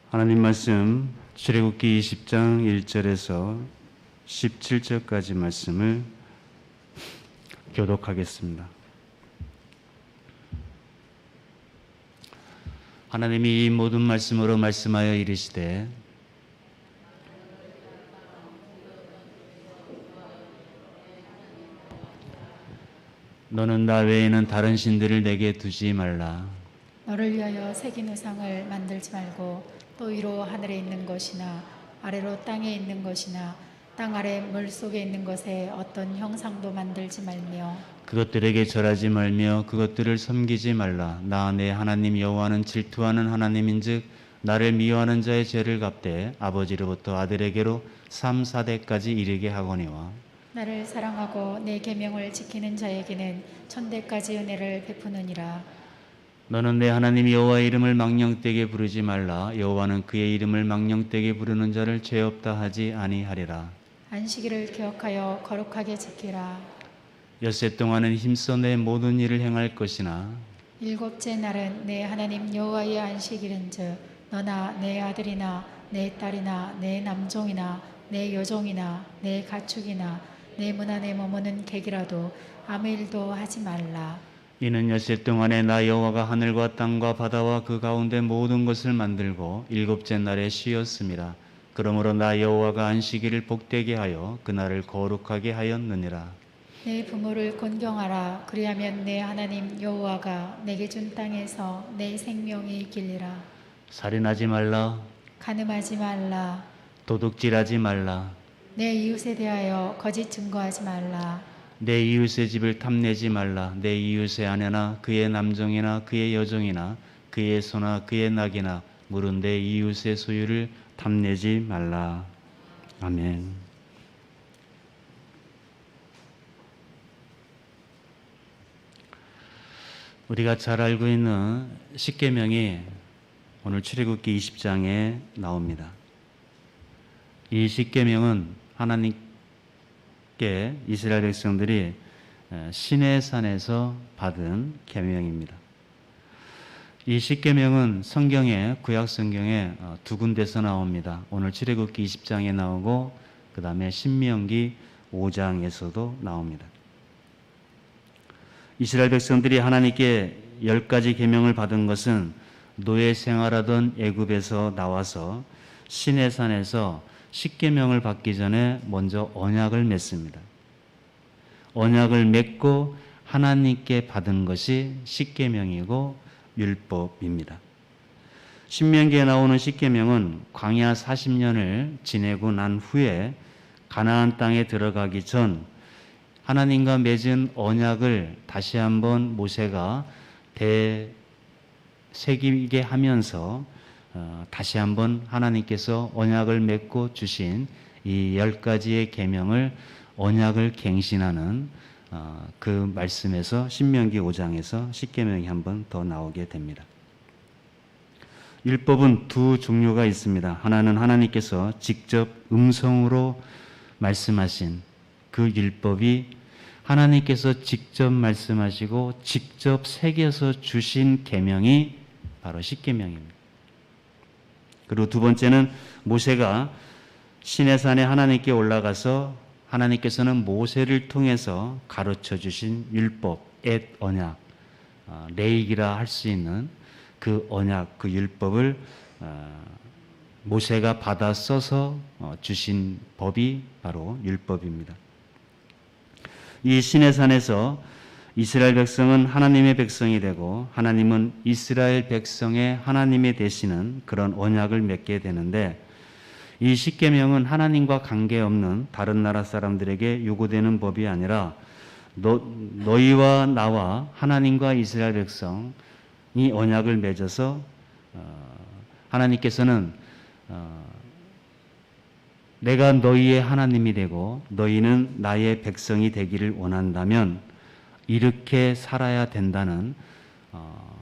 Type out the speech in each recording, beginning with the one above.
하나님 말씀 출애굽기 20장 1절에서 17절까지 말씀을 교독하겠습니다. 하나님이 이 모든 말씀으로 말씀하여 이르시되 너는 나 외에는 다른 신들을 내게 두지 말라. 너를 위하여 새긴 우상을 만들지 말고 또 위로 하늘에 있는 것이나 아래로 땅에 있는 것이나 땅 아래 물 속에 있는 것에 어떤 형상도 만들지 말며 그것들에게 절하지 말며 그것들을 섬기지 말라. 나 내 하나님 여호와는 질투하는 하나님인즉 나를 미워하는 자의 죄를 갚되 아버지로부터 아들에게로 3, 4대까지 이르게 하거니와 나를 사랑하고 내 계명을 지키는 자에게는 천대까지 은혜를 베푸느니라. 너는 내 하나님 여호와의 이름을 망령되게 부르지 말라. 여호와는 그의 이름을 망령되게 부르는 자를 죄 없다 하지 아니하리라. 안식일을 기억하여 거룩하게 지키라. 엿새 동안은 힘써 내 모든 일을 행할 것이나 일곱째 날은 내 하나님 여호와의 안식일인즉 너나 내 아들이나 내 딸이나 내 남종이나 내 여종이나 내 가축이나 내 문 안에 머무는 객이라도 아무 일도 하지 말라. 이는 엿새 동안에 나 여호와가 하늘과 땅과 바다와 그 가운데 모든 것을 만들고 일곱째 날에 쉬었습니다. 그러므로 나 여호와가 안식일을 복되게 하여 그날을 거룩하게 하였느니라. 내 부모를 존경하라. 그리하면 내 하나님 여호와가 내게 준 땅에서 내 생명이 길리라. 살인하지 말라. 간음하지 말라. 도둑질하지 말라. 내 이웃에 대하여 거짓 증거하지 말라. 내 이웃의 집을 탐내지 말라. 내 이웃의 아내나 그의 남종이나 그의 여종이나 그의 소나 그의 낙이나 물은 내 이웃의 소유를 탐내지 말라. 아멘. 우리가 잘 알고 있는 십계명이 오늘 출애굽기 20장에 나옵니다. 이 십계명은 하나님께 이스라엘 백성들이 시내산에서 받은 계명입니다. 이 십계명은 성경에 구약 성경에 두 군데서 나옵니다. 오늘 출애굽기 20장에 나오고 그 다음에 신명기 5장에서도 나옵니다. 이스라엘 백성들이 하나님께 10가지 계명을 받은 것은 노예 생활하던 애굽에서 나와서 시내산에서 십계명을 받기 전에 먼저 언약을 맺습니다. 언약을 맺고 하나님께 받은 것이 십계명이고 율법입니다. 신명기에 나오는 십계명은 광야 40년을 지내고 난 후에 가나안 땅에 들어가기 전 하나님과 맺은 언약을 다시 한번 모세가 되새기게 하면서 다시 한번 하나님께서 언약을 맺고 주신 이 10가지의 계명을 언약을 갱신하는 그 말씀에서 신명기 5장에서 십계명이 한번 더 나오게 됩니다. 율법은 두 종류가 있습니다. 하나는 하나님께서 직접 음성으로 말씀하신 그 율법이 하나님께서 직접 말씀하시고 직접 새겨서 주신 계명이 바로 십계명입니다. 그리고 두 번째는 모세가 시내산에 하나님께 올라가서 하나님께서는 모세를 통해서 가르쳐 주신 율법, 엣 언약, 레이기라 할 수 있는 그 언약, 그 율법을 모세가 받아 써서 주신 법이 바로 율법입니다. 이 시내산에서 이스라엘 백성은 하나님의 백성이 되고 하나님은 이스라엘 백성의 하나님이 되시는 그런 언약을 맺게 되는데 이 십계명은 하나님과 관계없는 다른 나라 사람들에게 요구되는 법이 아니라 너희와 나와 하나님과 이스라엘 백성이 언약을 맺어서 하나님께서는 내가 너희의 하나님이 되고 너희는 나의 백성이 되기를 원한다면 이렇게 살아야 된다는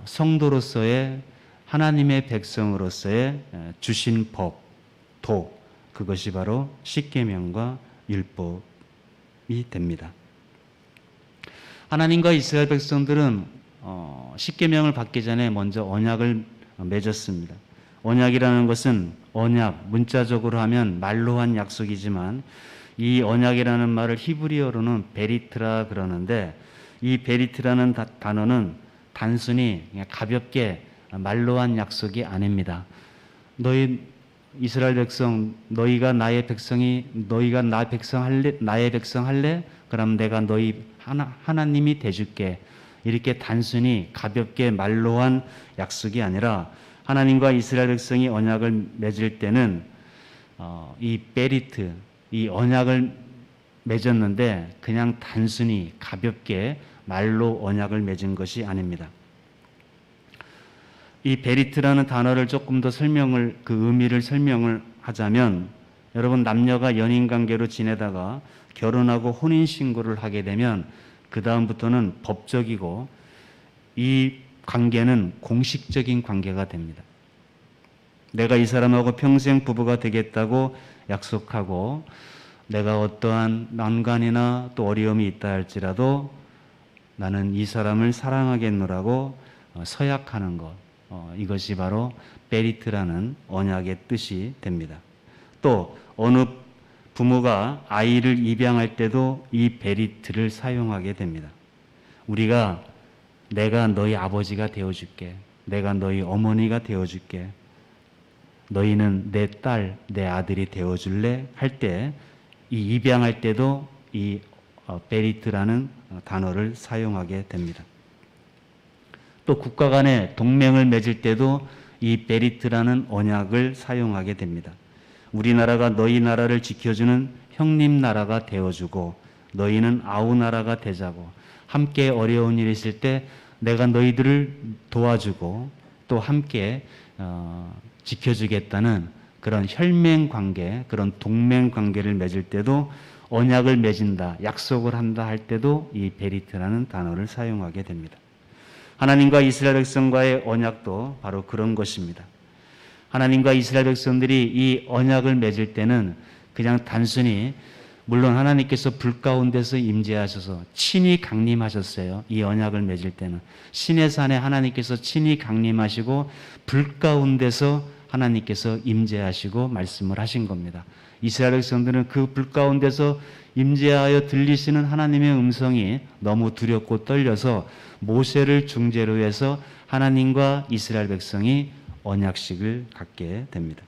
성도로서의 하나님의 백성으로서의 주신 법, 도, 그것이 바로 십계명과 율법이 됩니다. 하나님과 이스라엘 백성들은 십계명을 받기 전에 먼저 언약을 맺었습니다. 언약이라는 것은 언약, 문자적으로 하면 말로 한 약속이지만 이 언약이라는 말을 히브리어로는 베리트라 그러는데 이 베리트라는 단어는 단순히 그냥 가볍게 말로 한 약속이 아닙니다. 너희 이스라엘 백성, 너희가 나의 백성이 너희가 나의 백성 할래? 그럼 내가 너희 하나님이 돼줄게. 이렇게 단순히 가볍게 말로 한 약속이 아니라 하나님과 이스라엘 백성이 언약을 맺을 때는 이 베리트, 이 언약을 맺었는데 그냥 단순히 가볍게 말로 언약을 맺은 것이 아닙니다. 이 베리트라는 단어를 조금 더 그 의미를 설명을 하자면 여러분 남녀가 연인 관계로 지내다가 결혼하고 혼인 신고를 하게 되면 그 다음부터는 법적이고 이 관계는 공식적인 관계가 됩니다. 내가 이 사람하고 평생 부부가 되겠다고 약속하고 내가 어떠한 난관이나 또 어려움이 있다 할지라도 나는 이 사람을 사랑하겠노라고 서약하는 것, 이것이 바로 베리트라는 언약의 뜻이 됩니다. 또 어느 부모가 아이를 입양할 때도 이 베리트를 사용하게 됩니다. 우리가 내가 너희 아버지가 되어줄게. 내가 너희 어머니가 되어줄게. 너희는 내 딸, 내 아들이 되어줄래? 할 때 이 입양할 때도 이 베리트라는 단어를 사용하게 됩니다. 또 국가 간에 동맹을 맺을 때도 이 베리트라는 언약을 사용하게 됩니다. 우리나라가 너희 나라를 지켜주는 형님 나라가 되어주고 너희는 아우 나라가 되자고 함께 어려운 일이 있을 때 내가 너희들을 도와주고 또 함께 지켜주겠다는 그런 혈맹 관계, 그런 동맹 관계를 맺을 때도 언약을 맺은다, 약속을 한다 할 때도 이 베리트라는 단어를 사용하게 됩니다. 하나님과 이스라엘 백성과의 언약도 바로 그런 것입니다. 하나님과 이스라엘 백성들이 이 언약을 맺을 때는 그냥 단순히 물론 하나님께서 불 가운데서 임재하셔서 친히 강림하셨어요. 이 언약을 맺을 때는 신의 산에 하나님께서 친히 강림하시고 불 가운데서 하나님께서 임재하시고 말씀을 하신 겁니다. 이스라엘 백성들은 그 불 가운데서 임재하여 들리시는 하나님의 음성이 너무 두렵고 떨려서 모세를 중재로 해서 하나님과 이스라엘 백성이 언약식을 갖게 됩니다.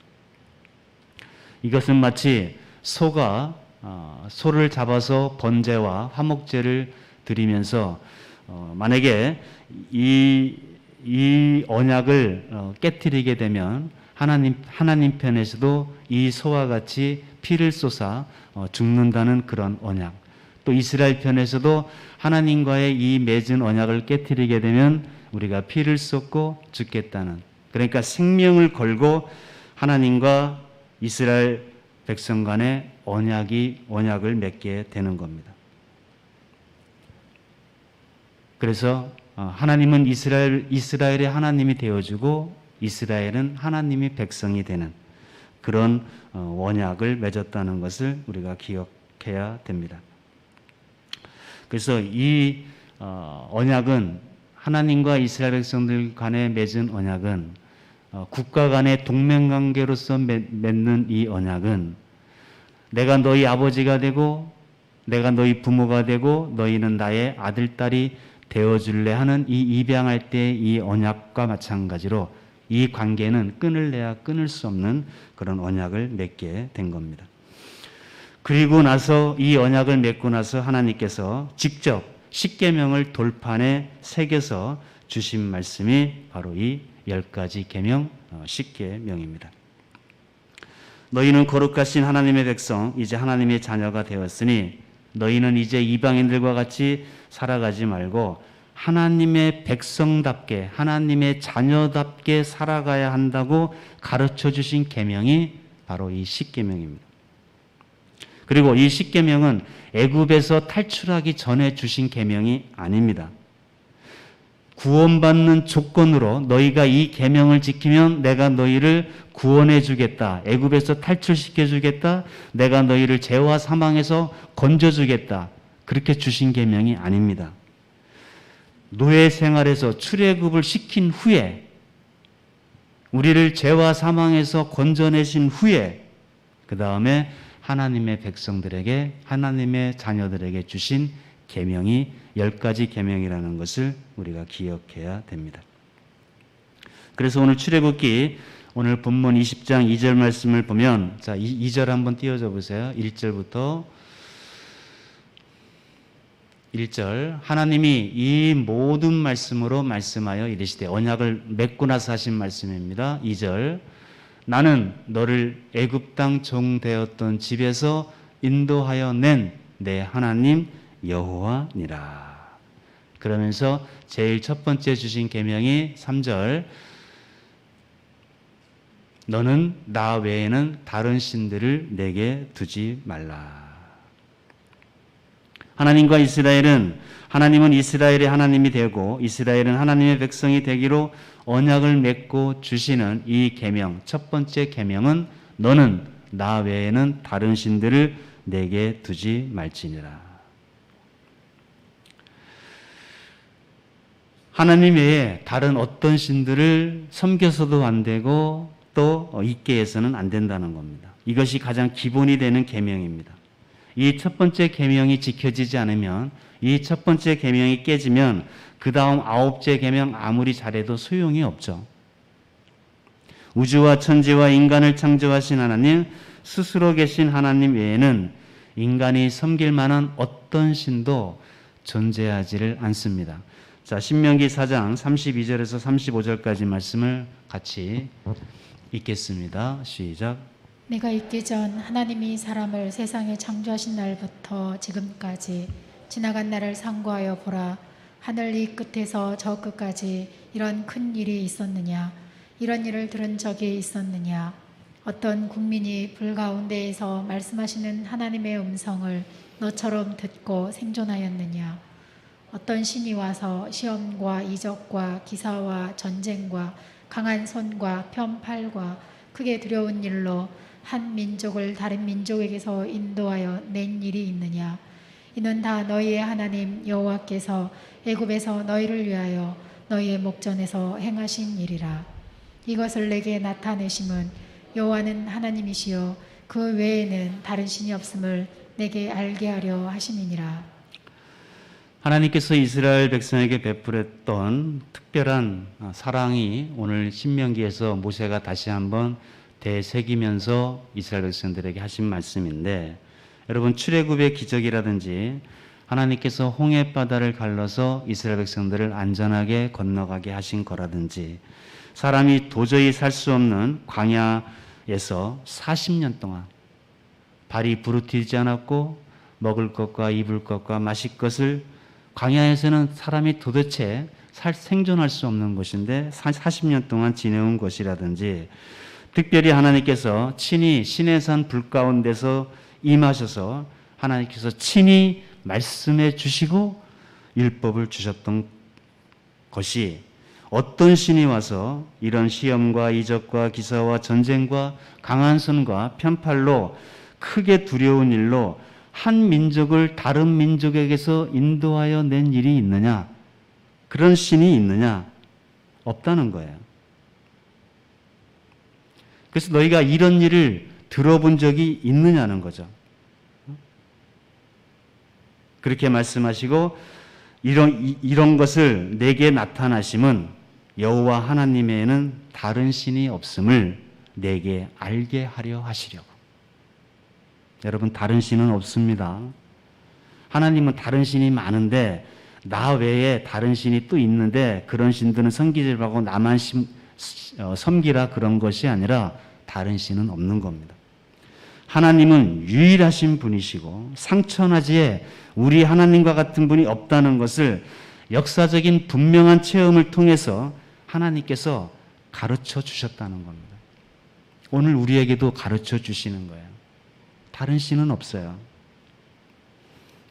이것은 마치 소를 잡아서 번제와 화목제를 드리면서 만약에 이 언약을 깨트리게 되면 하나님 편에서도 이 소와 같이 피를 쏟아 죽는다는 그런 언약. 또 이스라엘 편에서도 하나님과의 이 맺은 언약을 깨트리게 되면 우리가 피를 쏟고 죽겠다는, 그러니까 생명을 걸고 하나님과 이스라엘 백성 간의 언약을 맺게 되는 겁니다. 그래서 하나님은 이스라엘의 하나님이 되어주고 이스라엘은 하나님의 백성이 되는 그런 언약을 맺었다는 것을 우리가 기억해야 됩니다. 그래서 이 언약은 하나님과 이스라엘 백성들 간에 맺은 언약은 국가 간의 동맹관계로서 맺는 이 언약은 내가 너희 아버지가 되고 내가 너희 부모가 되고 너희는 나의 아들, 딸이 되어줄래 하는 이 입양할 때 이 언약과 마찬가지로 이 관계는 끊을래야 끊을 수 없는 그런 언약을 맺게 된 겁니다. 그리고 나서 이 언약을 맺고 나서 하나님께서 직접 십계명을 돌판에 새겨서 주신 말씀이 바로 이 10가지 계명 십계명입니다. 너희는 거룩하신 하나님의 백성, 이제 하나님의 자녀가 되었으니 너희는 이제 이방인들과 같이 살아가지 말고 하나님의 백성답게, 하나님의 자녀답게 살아가야 한다고 가르쳐 주신 계명이 바로 이 십계명입니다. 그리고 이 십계명은 애굽에서 탈출하기 전에 주신 계명이 아닙니다. 구원받는 조건으로 너희가 이 계명을 지키면 내가 너희를 구원해 주겠다. 애굽에서 탈출시켜 주겠다. 내가 너희를 죄와 사망에서 건져 주겠다. 그렇게 주신 계명이 아닙니다. 노예 생활에서 출애굽을 시킨 후에 우리를 죄와 사망에서 건져내신 후에 그 다음에 하나님의 백성들에게 하나님의 자녀들에게 주신 계명이 10가지 계명이라는 것을 우리가 기억해야 됩니다. 그래서 오늘 출애굽기 오늘 본문 20장 2절 말씀을 보면 자 2절 한번 띄워줘 보세요. 1절부터 1절 하나님이 이 모든 말씀으로 말씀하여 이르시되 언약을 맺고 나서 하신 말씀입니다. 2절 나는 너를 애굽 땅 종되었던 집에서 인도하여 낸 내 하나님 여호와니라. 그러면서 제일 첫 번째 주신 계명이 3절 너는 나 외에는 다른 신들을 내게 두지 말라. 하나님과 이스라엘은 하나님은 이스라엘의 하나님이 되고 이스라엘은 하나님의 백성이 되기로 언약을 맺고 주시는 이 계명 첫 번째 계명은 너는 나 외에는 다른 신들을 내게 두지 말지니라. 하나님 외에 다른 어떤 신들을 섬겨서도 안 되고 또 있게 해서는 안 된다는 겁니다. 이것이 가장 기본이 되는 계명입니다. 이 첫 번째 계명이 지켜지지 않으면 이 첫 번째 계명이 깨지면 그 다음 9째 계명 아무리 잘해도 소용이 없죠. 우주와 천지와 인간을 창조하신 하나님 스스로 계신 하나님 외에는 인간이 섬길 만한 어떤 신도 존재하지를 않습니다. 자, 신명기 4장 32절에서 35절까지 말씀을 같이 읽겠습니다. 시작. 내가 있기 전 하나님이 사람을 세상에 창조하신 날부터 지금까지 지나간 날을 상고하여 보라. 하늘 이 끝에서 저 끝까지 이런 큰 일이 있었느냐? 이런 일을 들은 적이 있었느냐? 어떤 국민이 불 가운데에서 말씀하시는 하나님의 음성을 너처럼 듣고 생존하였느냐? 어떤 신이 와서 시험과 이적과 기사와 전쟁과 강한 손과 편팔과 크게 두려운 일로 한 민족을 다른 민족에게서 인도하여 낸 일이 있느냐? 이는 다 너희의 하나님 여호와께서 애굽에서 너희를 위하여 너희의 목전에서 행하신 일이라. 이것을 내게 나타내심은 여호와는 하나님이시요 그 외에는 다른 신이 없음을 내게 알게 하려 하심이니라. 하나님께서 이스라엘 백성에게 베풀었던 특별한 사랑이 오늘 신명기에서 모세가 다시 한번 되새기면서 이스라엘 백성들에게 하신 말씀인데 여러분 출애굽의 기적이라든지 하나님께서 홍해 바다를 갈라서 이스라엘 백성들을 안전하게 건너가게 하신 거라든지 사람이 도저히 살 수 없는 광야에서 40년 동안 발이 부르트지 않았고 먹을 것과 입을 것과 마실 것을 광야에서는 사람이 도대체 생존할 수 없는 곳인데 40년 동안 지내온 것이라든지 특별히 하나님께서 친히 시내산 불 가운데서 임하셔서 하나님께서 친히 말씀해 주시고 율법을 주셨던 것이 어떤 신이 와서 이런 시험과 이적과 기사와 전쟁과 강한 손과 편팔로 크게 두려운 일로 한 민족을 다른 민족에게서 인도하여 낸 일이 있느냐? 그런 신이 있느냐? 없다는 거예요. 그래서 너희가 이런 일을 들어본 적이 있느냐는 거죠. 그렇게 말씀하시고 이런 것을 내게 나타나심은 여호와 하나님 외에는 다른 신이 없음을 내게 알게 하려 하시려고. 여러분 다른 신은 없습니다. 하나님은 다른 신이 많은데 나 외에 다른 신이 또 있는데 그런 신들은 섬기지 말고 나만 섬기라 그런 것이 아니라 다른 신은 없는 겁니다. 하나님은 유일하신 분이시고 상천하지에 우리 하나님과 같은 분이 없다는 것을 역사적인 분명한 체험을 통해서 하나님께서 가르쳐 주셨다는 겁니다. 오늘 우리에게도 가르쳐 주시는 거예요. 다른 신은 없어요.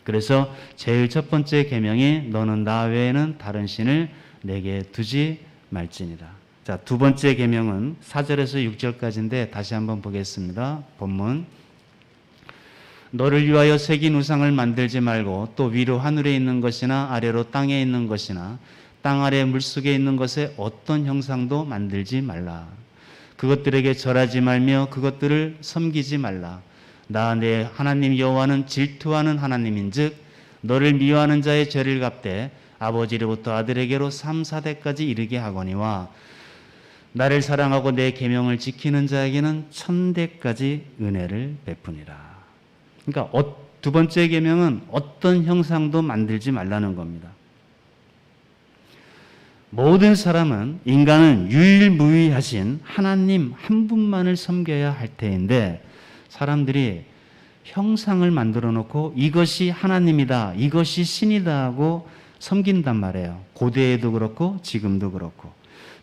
그래서 제일 첫 번째 계명이 너는 나 외에는 다른 신을 내게 두지 말지니라. 자, 두 번째 계명은 4절에서 6절까지인데 다시 한번 보겠습니다. 본문. 너를 위하여 새긴 우상을 만들지 말고 또 위로 하늘에 있는 것이나 아래로 땅에 있는 것이나 땅 아래 물속에 있는 것에 어떤 형상도 만들지 말라. 그것들에게 절하지 말며 그것들을 섬기지 말라. 나 내 하나님 여호와는 질투하는 하나님인즉 너를 미워하는 자의 죄를 갚되 아버지로부터 아들에게로 3, 4대까지 이르게 하거니와 나를 사랑하고 내 계명을 지키는 자에게는 1000대까지 은혜를 베푸니라. 그러니까 두 번째 계명은 어떤 형상도 만들지 말라는 겁니다. 모든 사람은 인간은 유일무이하신 하나님 한 분만을 섬겨야 할 터인데 사람들이 형상을 만들어 놓고 이것이 하나님이다, 이것이 신이다 하고 섬긴단 말이에요. 고대에도 그렇고 지금도 그렇고.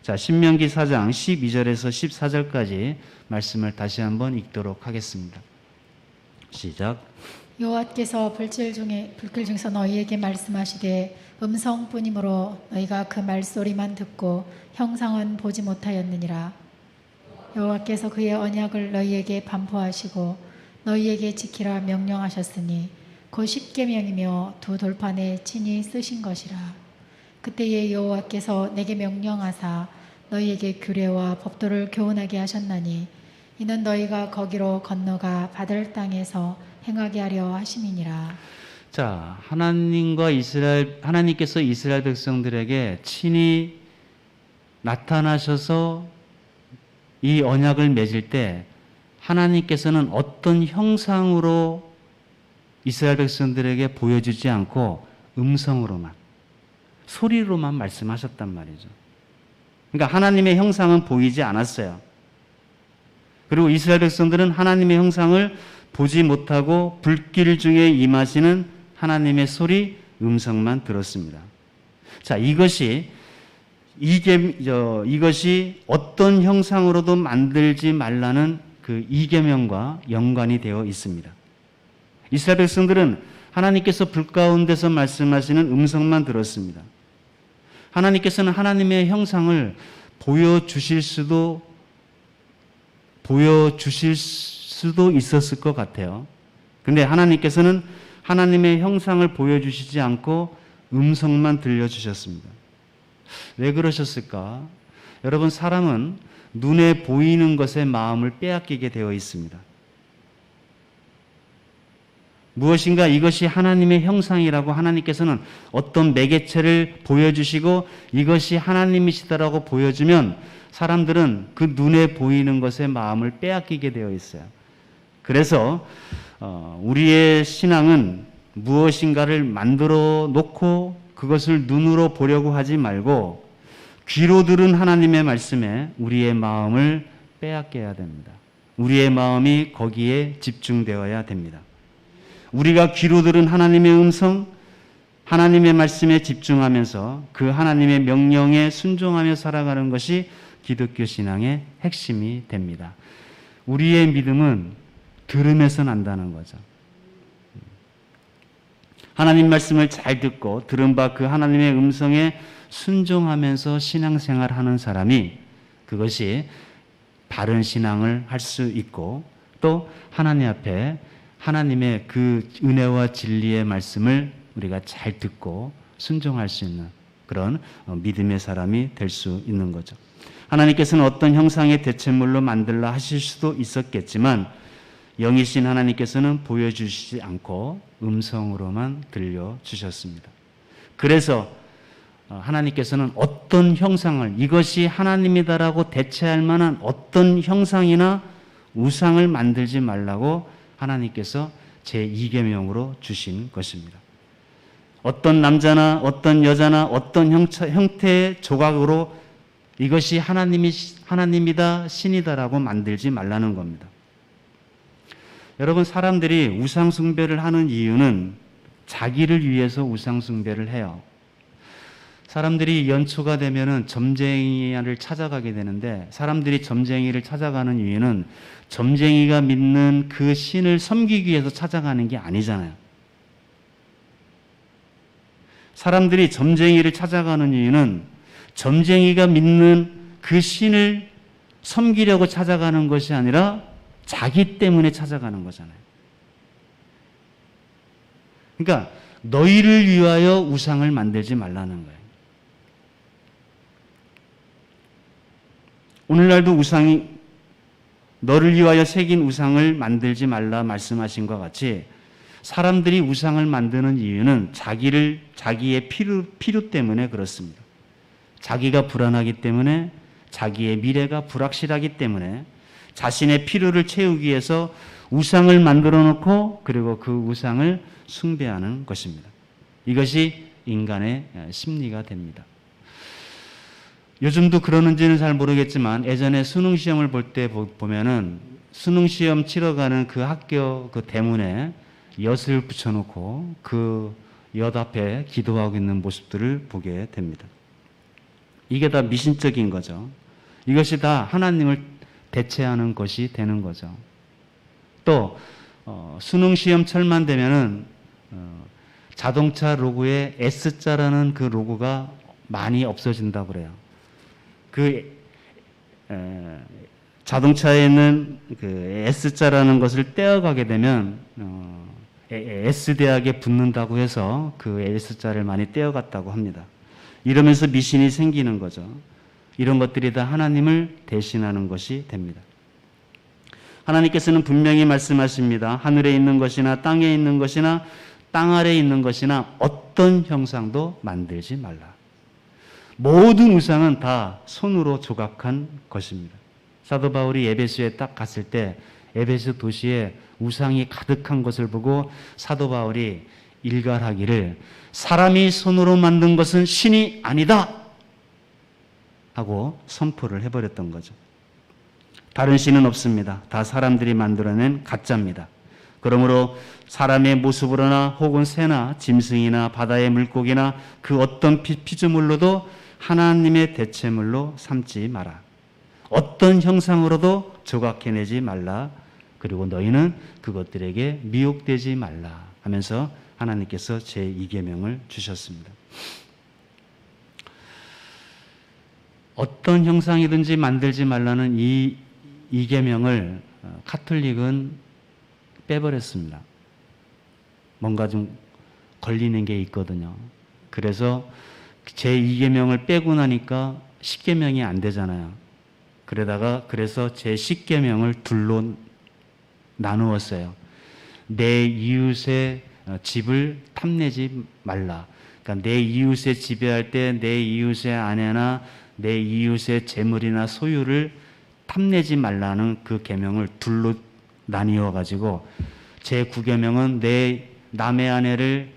자, 신명기 4장 12절에서 14절까지 말씀을 다시 한번 읽도록 하겠습니다. 시작. 여호와께서 불길 중에서 너희에게 말씀하시되 음성뿐이므로 너희가 그 말소리만 듣고 형상은 보지 못하였느니라. 여호와께서 그의 언약을 너희에게 반포하시고 너희에게 지키라 명령하셨으니 곧 십계명이며 두 돌판에 친히 쓰신 것이라. 그때에 여호와께서 내게 명령하사 너희에게 규례와 법도를 교훈하게 하셨나니 이는 너희가 거기로 건너가 받을 땅에서 행하게 하려 하심이니라. 자, 하나님께서 이스라엘 백성들에게 친히 나타나셔서 이 언약을 맺을 때 하나님께서는 어떤 형상으로 이스라엘 백성들에게 보여주지 않고 음성으로만, 소리로만 말씀하셨단 말이죠. 그러니까 하나님의 형상은 보이지 않았어요. 그리고 이스라엘 백성들은 하나님의 형상을 보지 못하고 불길 중에 임하시는 하나님의 소리, 음성만 들었습니다. 자, 이것이 어떤 형상으로도 만들지 말라는 그 이계명과 연관이 되어 있습니다. 이스라엘 백성들은 하나님께서 불 가운데서 말씀하시는 음성만 들었습니다. 하나님께서는 하나님의 형상을 보여주실 수도 있었을 것 같아요. 근데 하나님께서는 하나님의 형상을 보여주시지 않고 음성만 들려주셨습니다. 왜 그러셨을까? 여러분, 사람은 눈에 보이는 것에 마음을 빼앗기게 되어 있습니다. 무엇인가 이것이 하나님의 형상이라고 하나님께서는 어떤 매개체를 보여주시고 이것이 하나님이시다라고 보여주면 사람들은 그 눈에 보이는 것에 마음을 빼앗기게 되어 있어요. 그래서 우리의 신앙은 무엇인가를 만들어 놓고 그것을 눈으로 보려고 하지 말고 귀로 들은 하나님의 말씀에 우리의 마음을 빼앗겨야 됩니다. 우리의 마음이 거기에 집중되어야 됩니다. 우리가 귀로 들은 하나님의 음성, 하나님의 말씀에 집중하면서 그 하나님의 명령에 순종하며 살아가는 것이 기독교 신앙의 핵심이 됩니다. 우리의 믿음은 들음에서 난다는 거죠. 하나님 말씀을 잘 듣고 들은 바 그 하나님의 음성에 순종하면서 신앙생활하는 사람이 그것이 바른 신앙을 할 수 있고 또 하나님 앞에 하나님의 그 은혜와 진리의 말씀을 우리가 잘 듣고 순종할 수 있는 그런 믿음의 사람이 될 수 있는 거죠. 하나님께서는 어떤 형상의 대체물로 만들라 하실 수도 있었겠지만 영이신 하나님께서는 보여주시지 않고 음성으로만 들려주셨습니다. 그래서 하나님께서는 어떤 형상을 이것이 하나님이다라고 대체할 만한 어떤 형상이나 우상을 만들지 말라고 하나님께서 제2계명으로 주신 것입니다. 어떤 남자나 어떤 여자나 어떤 형태의 조각으로 이것이 하나님이다, 신이다라고 만들지 말라는 겁니다. 여러분, 사람들이 우상숭배를 하는 이유는 자기를 위해서 우상숭배를 해요. 사람들이 연초가 되면은 점쟁이를 찾아가게 되는데 사람들이 점쟁이를 찾아가는 이유는 점쟁이가 믿는 그 신을 섬기기 위해서 찾아가는 게 아니잖아요. 사람들이 점쟁이를 찾아가는 이유는 점쟁이가 믿는 그 신을 섬기려고 찾아가는 것이 아니라 자기 때문에 찾아가는 거잖아요. 그러니까 너희를 위하여 우상을 만들지 말라는 거예요. 오늘날도 너를 위하여 새긴 우상을 만들지 말라 말씀하신 것 같이 사람들이 우상을 만드는 이유는 자기의 필요 때문에 그렇습니다. 자기가 불안하기 때문에, 자기의 미래가 불확실하기 때문에 자신의 필요를 채우기 위해서 우상을 만들어 놓고 그리고 그 우상을 숭배하는 것입니다. 이것이 인간의 심리가 됩니다. 요즘도 그러는지는 잘 모르겠지만 예전에 수능 시험을 볼 때 보면은 수능 시험 치러 가는 그 학교 그 대문에 엿을 붙여놓고 그 엿 앞에 기도하고 있는 모습들을 보게 됩니다. 이게 다 미신적인 거죠. 이것이 다 하나님을 대체하는 것이 되는 거죠. 또 수능 시험철만 되면은 자동차 로고에 S자라는 그 로고가 많이 없어진다고 그래요. 자동차에 있는 그 S자라는 것을 떼어가게 되면 S대학에 붙는다고 해서 그 S자를 많이 떼어갔다고 합니다. 이러면서 미신이 생기는 거죠. 이런 것들이 다 하나님을 대신하는 것이 됩니다. 하나님께서는 분명히 말씀하십니다. 하늘에 있는 것이나 땅에 있는 것이나 땅 아래에 있는 것이나 어떤 형상도 만들지 말라. 모든 우상은 다 손으로 조각한 것입니다. 사도 바울이 에베소에 딱 갔을 때 에베소 도시에 우상이 가득한 것을 보고 사도 바울이 일갈하기를 사람이 손으로 만든 것은 신이 아니다 하고 선포를 해버렸던 거죠. 다른 신은 없습니다. 다 사람들이 만들어낸 가짜입니다. 그러므로 사람의 모습으로나 혹은 새나 짐승이나 바다의 물고기나 그 어떤 피조물로도 하나님의 대체물로 삼지 마라. 어떤 형상으로도 조각해내지 말라. 그리고 너희는 그것들에게 미혹되지 말라 하면서 하나님께서 제2계명을 주셨습니다. 어떤 형상이든지 만들지 말라는 이 계명을 카톨릭은 빼버렸습니다. 뭔가 좀 걸리는 게 있거든요. 그래서 제2계명을 빼고 나니까 10계명이 안 되잖아요. 그래서 제10계명을 둘로 나누었어요. 내 이웃의 집을 탐내지 말라. 그러니까 내 이웃의 지배할 때 내 이웃의 아내나 내 이웃의 재물이나 소유를 탐내지 말라는 그 계명을 둘로 나뉘어 가지고 제9계명은 내 남의 아내를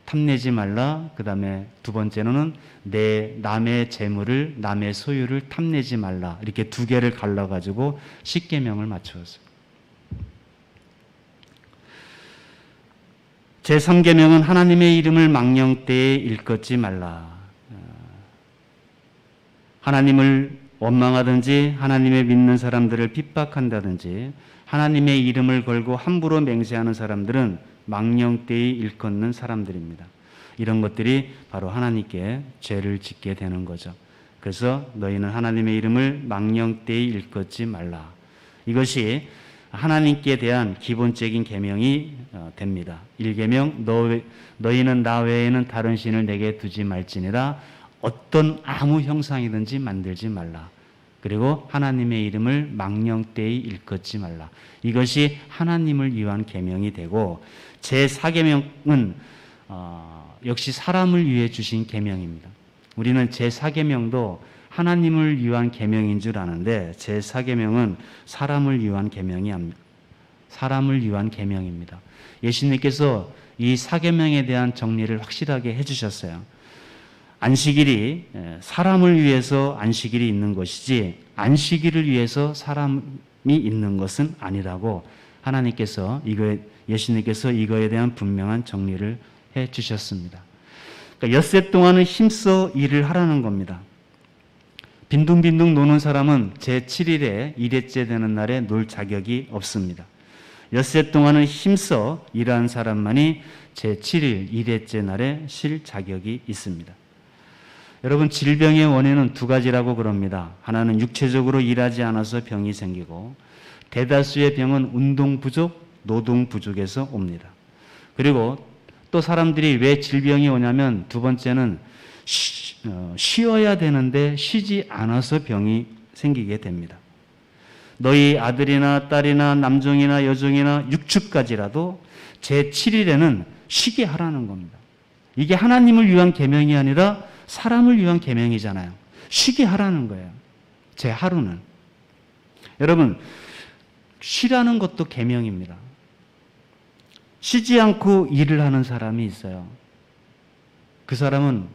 탐내지 말라. 그 다음에 두 번째로는 내 남의 재물을 남의 소유를 탐내지 말라. 이렇게 두 개를 갈라 가지고 10계명을 맞추었어요. 제3계명은 하나님의 이름을 망령되이 일컫지 말라. 하나님을 원망하든지 하나님의 믿는 사람들을 핍박한다든지 하나님의 이름을 걸고 함부로 맹세하는 사람들은 망령되이 일컫는 사람들입니다. 이런 것들이 바로 하나님께 죄를 짓게 되는 거죠. 그래서 너희는 하나님의 이름을 망령되이 일컫지 말라. 이것이 하나님께 대한 기본적인 계명이 됩니다. 1계명 너희는 나 외에는 다른 신을 내게 두지 말지니라. 어떤 아무 형상이든지 만들지 말라. 그리고 하나님의 이름을 망령되이 일컫지 말라. 이것이 하나님을 위한 계명이 되고 제4계명은 역시 사람을 위해 주신 계명입니다. 우리는 제4계명도 하나님을 위한 계명인 줄 아는데 제4계명은 사람을 위한 계명입니다. 예수님께서 이 4계명에 대한 정리를 확실하게 해주셨어요. 안식일이 사람을 위해서 안식일이 있는 것이지 안식일을 위해서 사람이 있는 것은 아니라고 예수님께서 이거에 대한 분명한 정리를 해 주셨습니다. 그러니까 엿새 동안은 힘써 일을 하라는 겁니다. 빈둥빈둥 노는 사람은 제7일에 1회째 되는 날에 놀 자격이 없습니다. 엿새 동안은 힘써 일하는 사람만이 제7일 1회째 날에 쉴 자격이 있습니다. 여러분, 질병의 원인은 두 가지라고 그럽니다. 하나는 육체적으로 일하지 않아서 병이 생기고 대다수의 병은 운동 부족, 노동 부족에서 옵니다. 그리고 또 사람들이 왜 질병이 오냐면 두 번째는 쉬어야 되는데 쉬지 않아서 병이 생기게 됩니다. 너희 아들이나 딸이나 남종이나 여종이나 육축까지라도 제7일에는 쉬게 하라는 겁니다. 이게 하나님을 위한 계명이 아니라 사람을 위한 계명이잖아요. 쉬게 하라는 거예요. 제 하루는. 여러분, 쉬라는 것도 계명입니다. 쉬지 않고 일을 하는 사람이 있어요. 그 사람은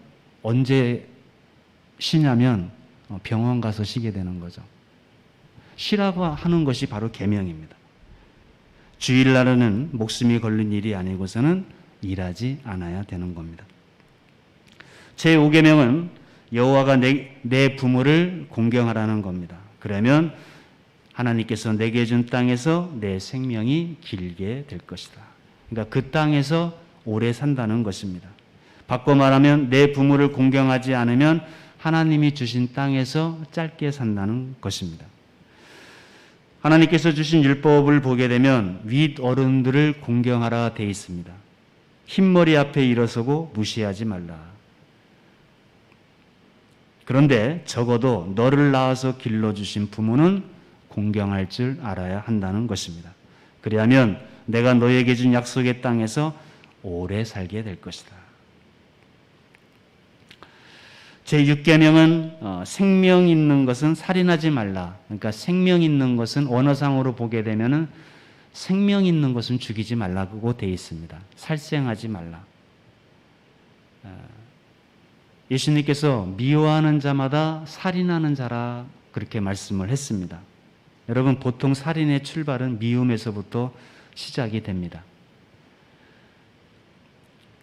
언제 쉬냐면 병원 가서 쉬게 되는 거죠. 쉬라고 하는 것이 바로 계명입니다. 주일날에는 목숨이 걸린 일이 아니고서는 일하지 않아야 되는 겁니다. 제5계명은 여호와가 내 부모를 공경하라는 겁니다. 그러면 하나님께서 내게 준 땅에서 내 생명이 길게 될 것이다. 그러니까 그 땅에서 오래 산다는 것입니다. 바꿔 말하면 내 부모를 공경하지 않으면 하나님이 주신 땅에서 짧게 산다는 것입니다. 하나님께서 주신 율법을 보게 되면 윗 어른들을 공경하라 되어 있습니다. 흰머리 앞에 일어서고 무시하지 말라. 그런데 적어도 너를 낳아서 길러주신 부모는 공경할 줄 알아야 한다는 것입니다. 그리하면 내가 너에게 준 약속의 땅에서 오래 살게 될 것이다. 제6계명은 생명 있는 것은 살인하지 말라. 그러니까 생명 있는 것은 언어상으로 보게 되면은 생명 있는 것은 죽이지 말라고 되어 있습니다. 살생하지 말라. 예수님께서 미워하는 자마다 살인하는 자라 그렇게 말씀을 했습니다. 여러분, 보통 살인의 출발은 미움에서부터 시작이 됩니다.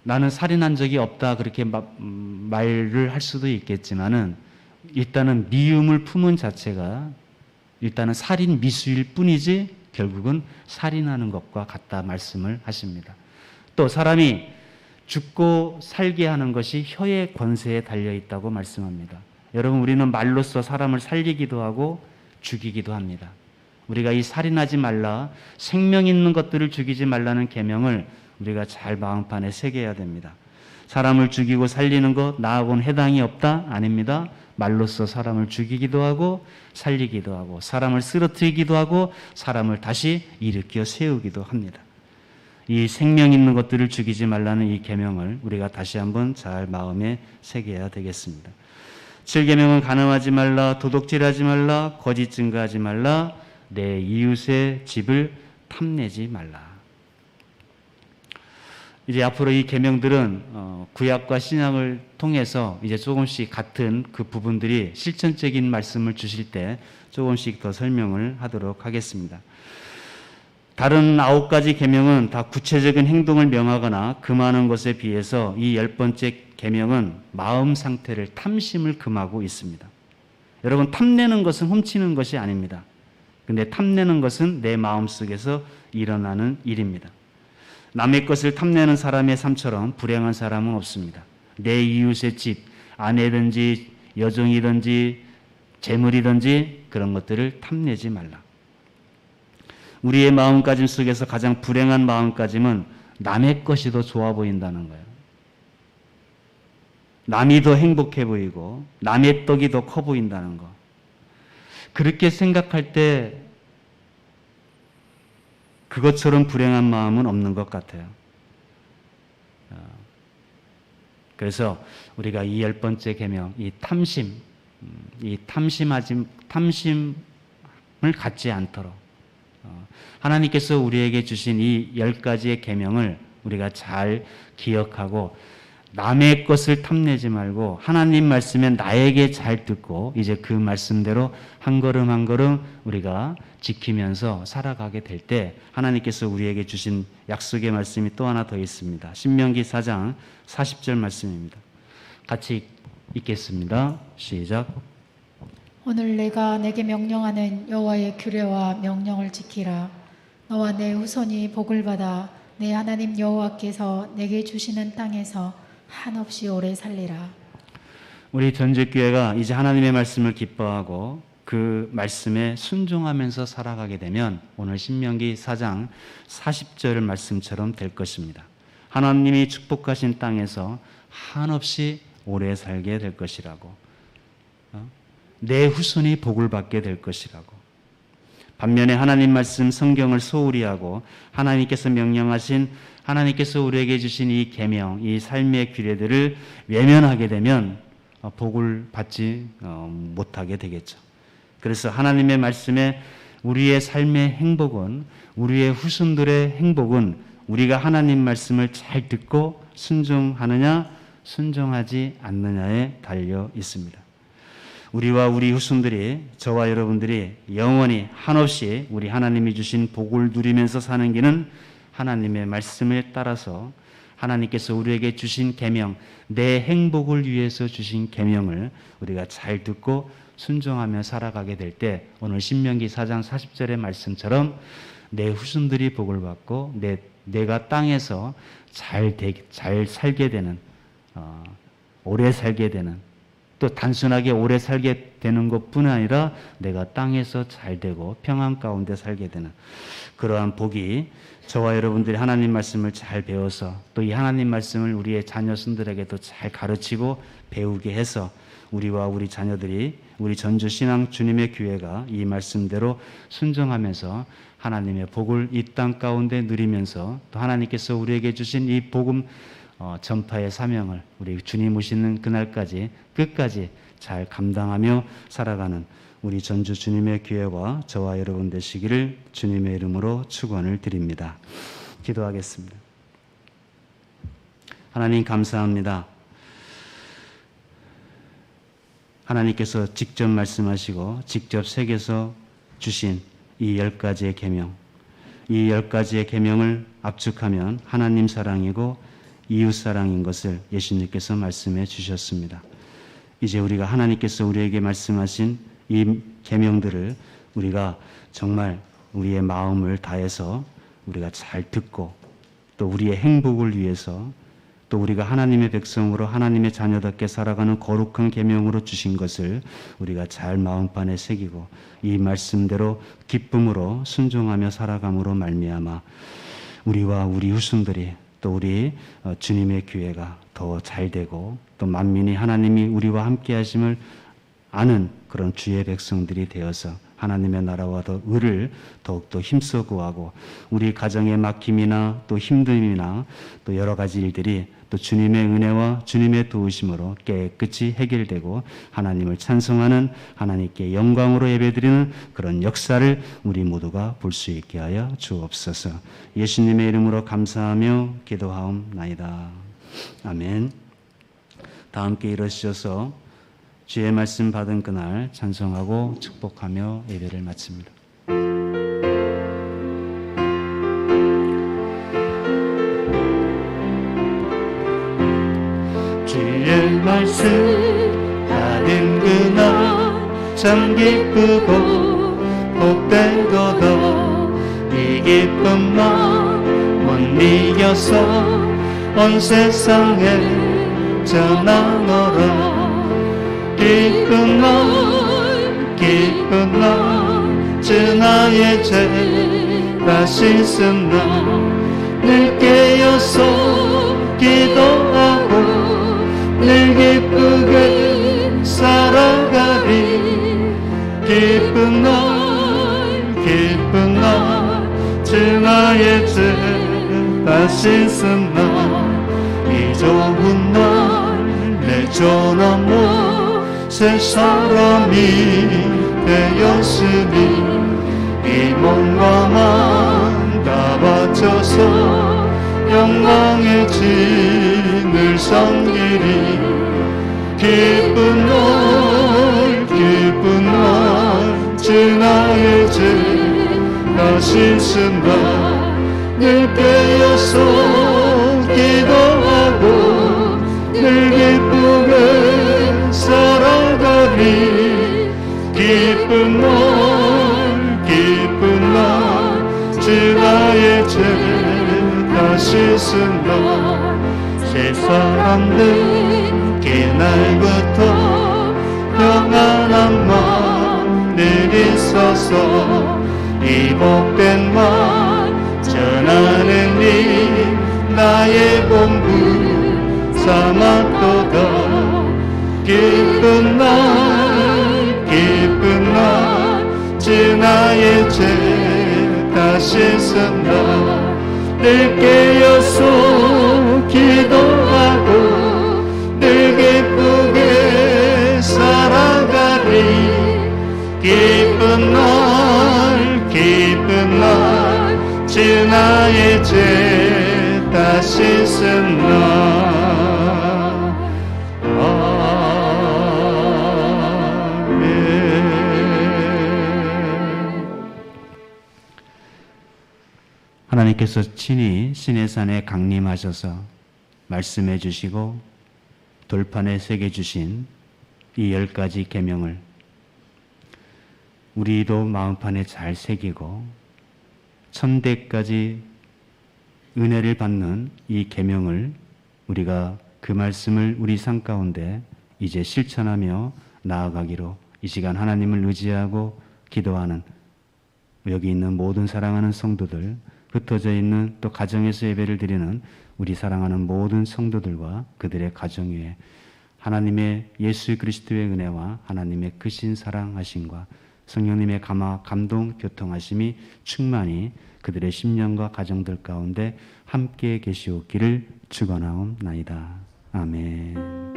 나는 살인한 적이 없다 그렇게 말을 할 수도 있겠지만은 일단은 미움을 품은 자체가 일단은 살인 미수일 뿐이지 결국은 살인하는 것과 같다 말씀을 하십니다. 또 사람이 죽고 살게 하는 것이 혀의 권세에 달려 있다고 말씀합니다. 여러분, 우리는 말로써 사람을 살리기도 하고 죽이기도 합니다. 우리가 이 살인하지 말라, 생명 있는 것들을 죽이지 말라는 계명을 우리가 잘 마음판에 새겨야 됩니다. 사람을 죽이고 살리는 것 나하고는 해당이 없다? 아닙니다. 말로써 사람을 죽이기도 하고 살리기도 하고 사람을 쓰러뜨리기도 하고 사람을 다시 일으켜 세우기도 합니다. 이 생명 있는 것들을 죽이지 말라는 이 계명을 우리가 다시 한번 잘 마음에 새겨야 되겠습니다. 7계명은 간음하지 말라, 도둑질하지 말라, 거짓 증거하지 말라, 내 이웃의 집을 탐내지 말라. 이제 앞으로 이 계명들은 구약과 신약을 통해서 이제 조금씩 같은 그 부분들이 실천적인 말씀을 주실 때 조금씩 더 설명을 하도록 하겠습니다. 다른 9가지 계명은 다 구체적인 행동을 명하거나 금하는 것에 비해서 이 10번째 계명은 마음 상태를 탐심을 금하고 있습니다. 여러분, 탐내는 것은 훔치는 것이 아닙니다. 근데 탐내는 것은 내 마음속에서 일어나는 일입니다. 남의 것을 탐내는 사람의 삶처럼 불행한 사람은 없습니다. 내 이웃의 집, 아내든지 여종이든지 재물이든지 그런 것들을 탐내지 말라. 우리의 마음가짐 속에서 가장 불행한 마음가짐은 남의 것이 더 좋아 보인다는 거예요. 남이 더 행복해 보이고 남의 떡이 더 커 보인다는 거. 그렇게 생각할 때 그것처럼 불행한 마음은 없는 것 같아요. 그래서 우리가 이 10번째 계명, 이 탐심을 갖지 않도록 하나님께서 우리에게 주신 이 10가지의 계명을 우리가 잘 기억하고 남의 것을 탐내지 말고 하나님 말씀에 나에게 잘 듣고 이제 그 말씀대로 한 걸음 한 걸음 우리가 지키면서 살아가게 될 때 하나님께서 우리에게 주신 약속의 말씀이 또 하나 더 있습니다. 신명기 4장 40절 말씀입니다. 같이 읽겠습니다. 시작. 오늘 내가 내게 명령하는 여호와의 규례와 명령을 지키라. 너와 내 후손이 복을 받아 내 하나님 여호와께서 내게 주시는 땅에서 한없이 오래 살리라. 우리 전직교회가 이제 하나님의 말씀을 기뻐하고 그 말씀에 순종하면서 살아가게 되면 오늘 신명기 4장 40절 말씀처럼 될 것입니다. 하나님이 축복하신 땅에서 한없이 오래 살게 될 것이라고, 내 후손이 복을 받게 될 것이라고, 반면에 하나님 말씀 성경을 소홀히 하고 하나님께서 명령하신 하나님께서 우리에게 주신 이 계명, 이 삶의 규례들을 외면하게 되면 복을 받지 못하게 되겠죠. 그래서 하나님의 말씀에 우리의 삶의 행복은, 우리의 후손들의 행복은 우리가 하나님 말씀을 잘 듣고 순종하느냐 순종하지 않느냐에 달려 있습니다. 우리와 우리 후손들이, 저와 여러분들이 영원히 한없이 우리 하나님이 주신 복을 누리면서 사는 길은 하나님의 말씀에 따라서 하나님께서 우리에게 주신 계명, 내 행복을 위해서 주신 계명을 우리가 잘 듣고 순종하며 살아가게 될 때 오늘 신명기 4장 40절의 말씀처럼 내 후손들이 복을 받고 내가 땅에서 잘 살게 되는, 오래 살게 되는, 또 단순하게 오래 살게 되는 것뿐 아니라 내가 땅에서 잘 되고 평안 가운데 살게 되는 그러한 복이 저와 여러분들이 하나님 말씀을 잘 배워서 또 이 하나님 말씀을 우리의 자녀손들에게도 잘 가르치고 배우게 해서 우리와 우리 자녀들이, 우리 전주신앙 주님의 교회가 이 말씀대로 순종하면서 하나님의 복을 이 땅 가운데 누리면서 또 하나님께서 우리에게 주신 이 복음 전파의 사명을 우리 주님 오시는 그날까지 끝까지 잘 감당하며 살아가는 우리 전주 주님의 교회와 저와 여러분 되시기를 주님의 이름으로 축원을 드립니다. 기도하겠습니다. 하나님 감사합니다. 하나님께서 직접 말씀하시고 직접 새겨서 주신 이 10가지의 계명, 이 10가지의 계명을 압축하면 하나님 사랑이고 이웃 사랑인 것을 예수님께서 말씀해 주셨습니다. 이제 우리가 하나님께서 우리에게 말씀하신 이 계명들을 우리가 정말 우리의 마음을 다해서 우리가 잘 듣고 또 우리의 행복을 위해서 또 우리가 하나님의 백성으로 하나님의 자녀답게 살아가는 거룩한 계명으로 주신 것을 우리가 잘 마음판에 새기고 이 말씀대로 기쁨으로 순종하며 살아감으로 말미암아 우리와 우리 후손들이 또 우리 주님의 교회가 더 잘되고 또 만민이 하나님이 우리와 함께 하심을 아는 그런 주의 백성들이 되어서 하나님의 나라와 더 의를 더욱더 힘써 구하고 우리 가정의 막힘이나 또 힘듦이나 또 여러 가지 일들이 또 주님의 은혜와 주님의 도우심으로 깨끗이 해결되고 하나님을 찬송하는, 하나님께 영광으로 예배드리는 그런 역사를 우리 모두가 볼 수 있게 하여 주옵소서. 예수님의 이름으로 감사하며 기도하옵나이다. 아멘. 다 함께 일어서셔서 주의 말씀 받은 그날 찬송하고 축복하며 예배를 마칩니다. 주의 말씀 받은 그날 참 기쁘고 복된 도도 이 기쁜 마음 못 이겨서 온 세상에 전하노라. 기쁜 날 주 나의 죄 다 씻은 날늘 깨어서 기도하고 늘 기쁘게 살아가리. 기쁜 날 주 나의 죄 다 씻은 날 이 좋은 날 내 전화모 새 사람이 되었으니 이 몸과 마음 다 바쳐서 영광의 진을 섬기리. 기쁜 날 주 나의 죄 다 씻은 날늘 깨어서 기도하고 늘 기쁘게 살아가리. 기쁜 날 주 나의 죄 다 씻은 날새 사람들 그날부터 평안한 마음 늘 있어서 이 복된 말 전하는 일 나의 본분 삼았도다. 기쁜 날 주 나의 죄 다시 쓴다. 늘 깨어서 기도하고 늘 기쁘게 살아가리. 기쁜 날 주 나의 죄 다시 쓴다. 하나님께서 친히 시내산에 강림하셔서 말씀해 주시고 돌판에 새겨 주신 이 10가지 계명을 우리도 마음판에 잘 새기고 천대까지 은혜를 받는 이 계명을 우리가 그 말씀을 우리 삶 가운데 이제 실천하며 나아가기로 이 시간 하나님을 의지하고 기도하는 여기 있는 모든 사랑하는 성도들, 흩어져 있는 또 가정에서 예배를 드리는 우리 사랑하는 모든 성도들과 그들의 가정 위에 하나님의 예수 그리스도의 은혜와 하나님의 크신 사랑하심과 성령님의 감동 교통하심이 충만히 그들의 심령과 가정들 가운데 함께 계시옵기를 축원하옵나이다. 아멘.